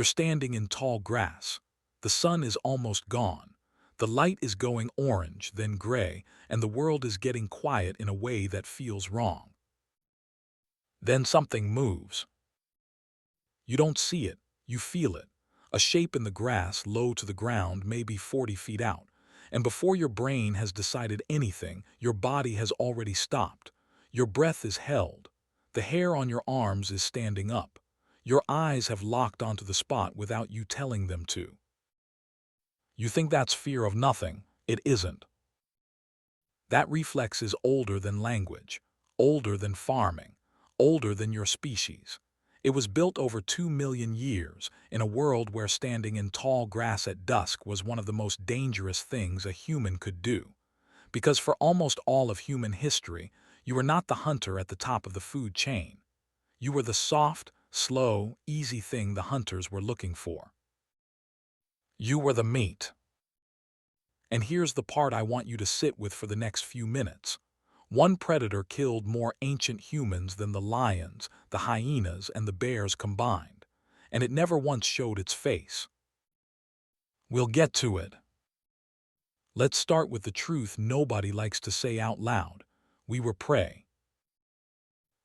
You're standing in tall grass. The sun is almost gone. The light is going orange, then gray, and the world is getting quiet in a way that feels wrong. Then something moves. You don't see it, you feel it. A shape in the grass low to the ground, maybe 40 feet out. And before your brain has decided anything, your body has already stopped. Your breath is held. The hair on your arms is standing up. Your eyes have locked onto the spot without you telling them to. You think that's fear of nothing. It isn't. That reflex is older than language, older than farming, older than your species. It was built over 2 million years in a world where standing in tall grass at dusk was one of the most dangerous things a human could do. Because for almost all of human history, you were not the hunter at the top of the food chain. You were the soft, slow, easy thing the hunters were looking for. You were the meat. And here's the part I want you to sit with for the next few minutes. One predator killed more ancient humans than the lions, the hyenas, and the bears combined, and it never once showed its face. We'll get to it. Let's start with the truth nobody likes to say out loud. We were prey.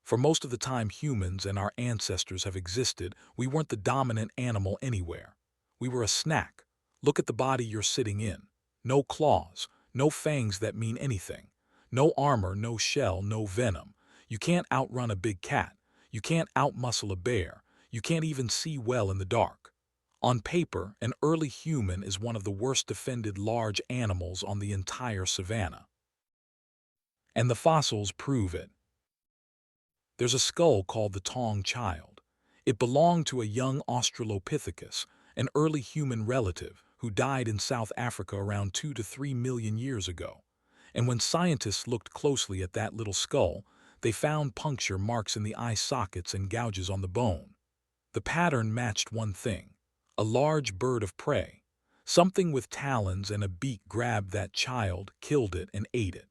For most of the time humans and our ancestors have existed, we weren't the dominant animal anywhere. We were a snack. Look at the body you're sitting in. No claws, no fangs that mean anything. No armor, no shell, no venom. You can't outrun a big cat. You can't outmuscle a bear. You can't even see well in the dark. On paper, an early human is one of the worst defended large animals on the entire savanna. And the fossils prove it. There's a skull called the Tong Child. It belonged to a young Australopithecus, an early human relative who died in South Africa around 2 to 3 million years ago. And when scientists looked closely at that little skull, they found puncture marks in the eye sockets and gouges on the bone. The pattern matched one thing: a large bird of prey. Something with talons and a beak grabbed that child, killed it, and ate it.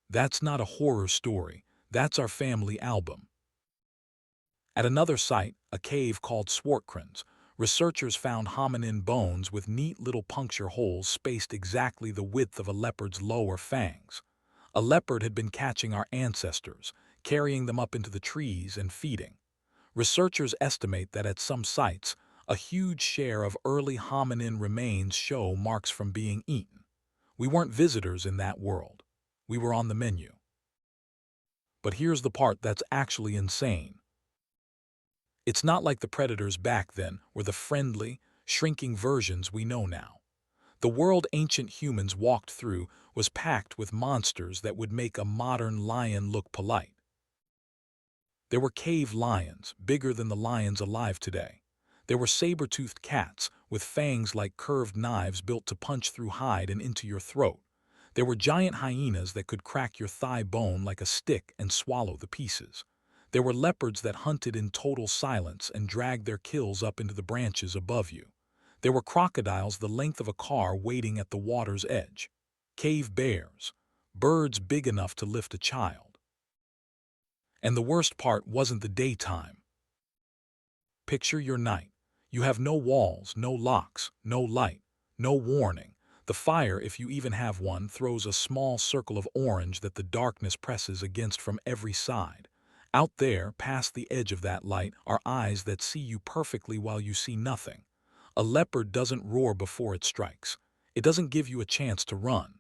That's not a horror story. That's our family album. At another site, a cave called Swartkrans, researchers found hominin bones with neat little puncture holes spaced exactly the width of a leopard's lower fangs. A leopard had been catching our ancestors, carrying them up into the trees and feeding. Researchers estimate that at some sites, a huge share of early hominin remains show marks from being eaten. We weren't visitors in that world. We were on the menu. But here's the part that's actually insane. It's not like the predators back then were the friendly, shrinking versions we know now. The world ancient humans walked through was packed with monsters that would make a modern lion look polite. There were cave lions, bigger than the lions alive today. There were saber-toothed cats with fangs like curved knives built to punch through hide and into your throat. There were giant hyenas that could crack your thigh bone like a stick and swallow the pieces. There were leopards that hunted in total silence and dragged their kills up into the branches above you. There were crocodiles the length of a car waiting at the water's edge. Cave bears, birds big enough to lift a child. And the worst part wasn't the daytime. Picture your night. You have no walls, no locks, no light, no warning. The fire, if you even have one, throws a small circle of orange that the darkness presses against from every side. Out there, past the edge of that light, are eyes that see you perfectly while you see nothing. A leopard doesn't roar before it strikes. It doesn't give you a chance to run.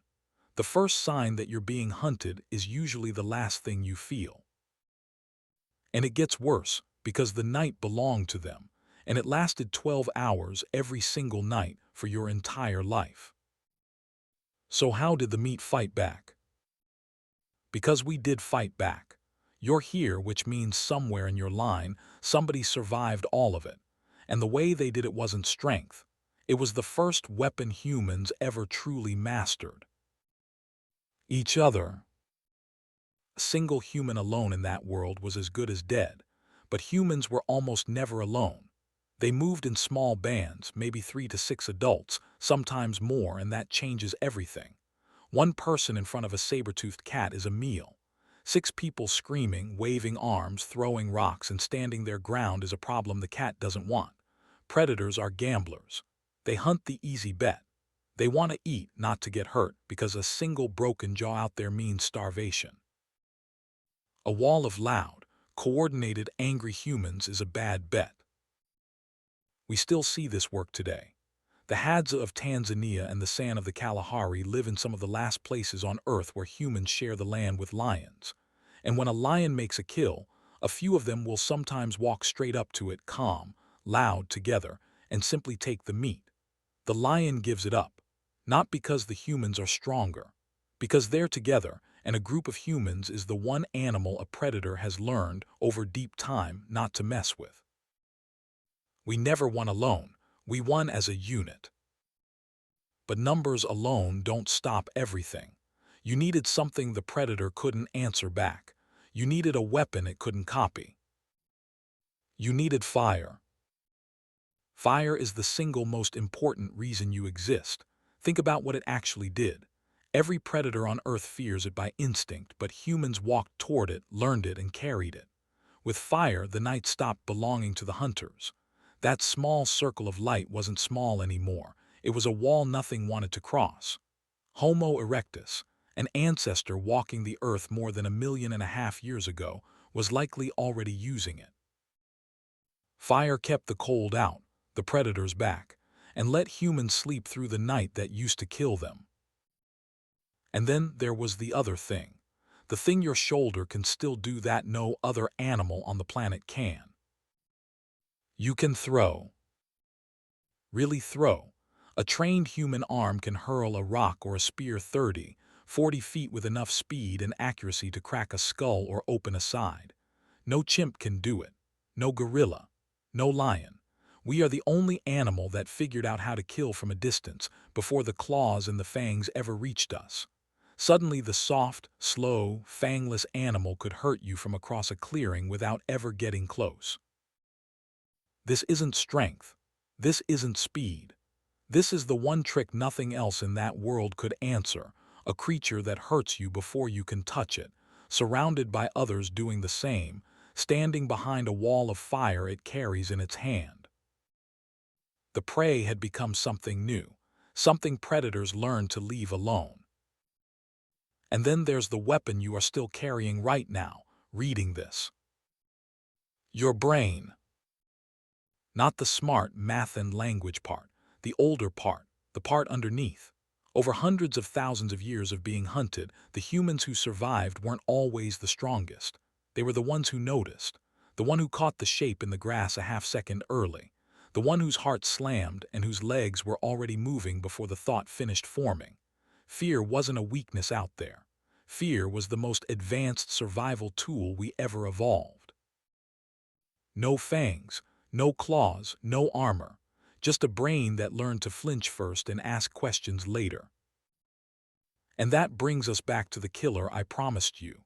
The first sign that you're being hunted is usually the last thing you feel. And it gets worse, because the night belonged to them, and it lasted 12 hours every single night for your entire life. So how did the meat fight back? Because we did fight back. You're here, which means somewhere in your line, somebody survived all of it. And the way they did it wasn't strength. It was the first weapon humans ever truly mastered. Each other. A single human alone in that world was as good as dead. But humans were almost never alone. They moved in small bands, maybe 3 to 6 adults, sometimes more, and that changes everything. One person in front of a saber-toothed cat is a meal. 6 people screaming, waving arms, throwing rocks, and standing their ground is a problem the cat doesn't want. Predators are gamblers. They hunt the easy bet. They want to eat, not to get hurt, because a single broken jaw out there means starvation. A wall of loud, coordinated, angry humans is a bad bet. We still see this work today. The Hadza of Tanzania and the San of the Kalahari live in some of the last places on Earth where humans share the land with lions. And when a lion makes a kill, a few of them will sometimes walk straight up to it, calm, loud, together, and simply take the meat. The lion gives it up, not because the humans are stronger, because they're together, and a group of humans is the one animal a predator has learned over deep time not to mess with. We never won alone, we won as a unit. But numbers alone don't stop everything. You needed something the predator couldn't answer back. You needed a weapon it couldn't copy. You needed fire. Fire is the single most important reason you exist. Think about what it actually did. Every predator on Earth fears it by instinct, but humans walked toward it, learned it, and carried it. With fire, the night stopped belonging to the hunters. That small circle of light wasn't small anymore. It was a wall nothing wanted to cross. Homo erectus, an ancestor walking the earth more than 1.5 million years ago, was likely already using it. Fire kept the cold out, the predators back, and let humans sleep through the night that used to kill them. And then there was the other thing. The thing your shoulder can still do that no other animal on the planet can. You can throw. Really throw. A trained human arm can hurl a rock or a spear 30, 40 feet with enough speed and accuracy to crack a skull or open a side. No chimp can do it. No gorilla. No lion. We are the only animal that figured out how to kill from a distance before the claws and the fangs ever reached us. Suddenly the soft, slow, fangless animal could hurt you from across a clearing without ever getting close. This isn't strength. This isn't speed. This is the one trick nothing else in that world could answer, a creature that hurts you before you can touch it, surrounded by others doing the same, standing behind a wall of fire it carries in its hand. The prey had become something new, something predators learned to leave alone. And then there's the weapon you are still carrying right now, reading this. Your brain. Not the smart math and language part, the older part, the part underneath. Over hundreds of thousands of years of being hunted, the humans who survived weren't always the strongest. They were the ones who noticed, the one who caught the shape in the grass a half-second early, the one whose heart slammed and whose legs were already moving before the thought finished forming. Fear wasn't a weakness out there. Fear was the most advanced survival tool we ever evolved. No fangs, no claws, no armor. Just a brain that learned to flinch first and ask questions later. And that brings us back to the killer I promised you.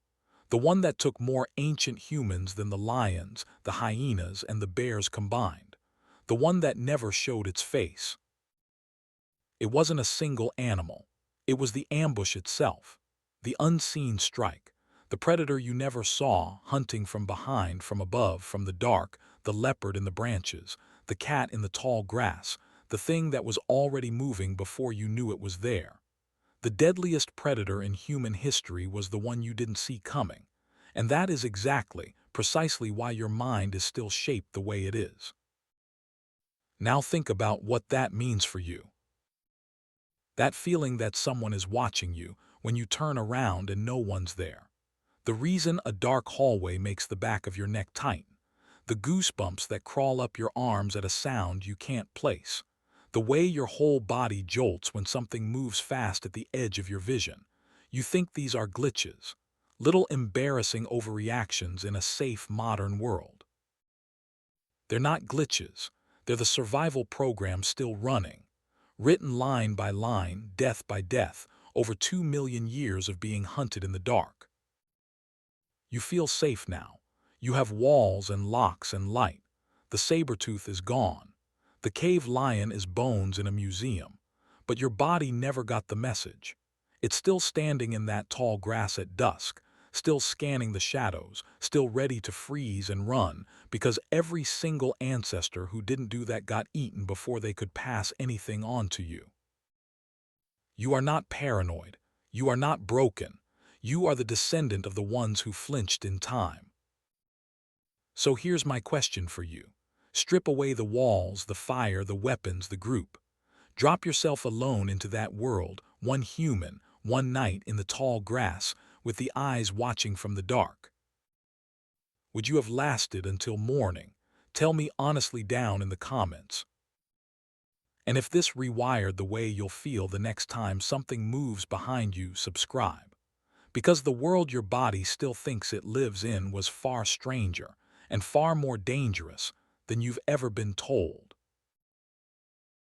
The one that took more ancient humans than the lions, the hyenas, and the bears combined. The one that never showed its face. It wasn't a single animal. It was the ambush itself. The unseen strike. The predator you never saw, hunting from behind, from above, from the dark, the leopard in the branches, the cat in the tall grass, the thing that was already moving before you knew it was there. The deadliest predator in human history was the one you didn't see coming. And that is exactly, precisely why your mind is still shaped the way it is. Now think about what that means for you. That feeling that someone is watching you when you turn around and no one's there. The reason a dark hallway makes the back of your neck tighten. The goosebumps that crawl up your arms at a sound you can't place. The way your whole body jolts when something moves fast at the edge of your vision. You think these are glitches, little embarrassing overreactions in a safe modern world. They're not glitches. They're the survival program still running. Written line by line, death by death, over 2 million years of being hunted in the dark. You feel safe now. You have walls and locks and light. The saber-tooth is gone. The cave lion is bones in a museum. But your body never got the message. It's still standing in that tall grass at dusk, still scanning the shadows, still ready to freeze and run, because every single ancestor who didn't do that got eaten before they could pass anything on to you. You are not paranoid. You are not broken. You are the descendant of the ones who flinched in time. So here's my question for you. Strip away the walls, the fire, the weapons, the group. Drop yourself alone into that world, one human, one night in the tall grass, with the eyes watching from the dark. Would you have lasted until morning? Tell me honestly down in the comments. And if this rewired the way you'll feel the next time something moves behind you, subscribe. Because the world your body still thinks it lives in was far stranger and far more dangerous than you've ever been told.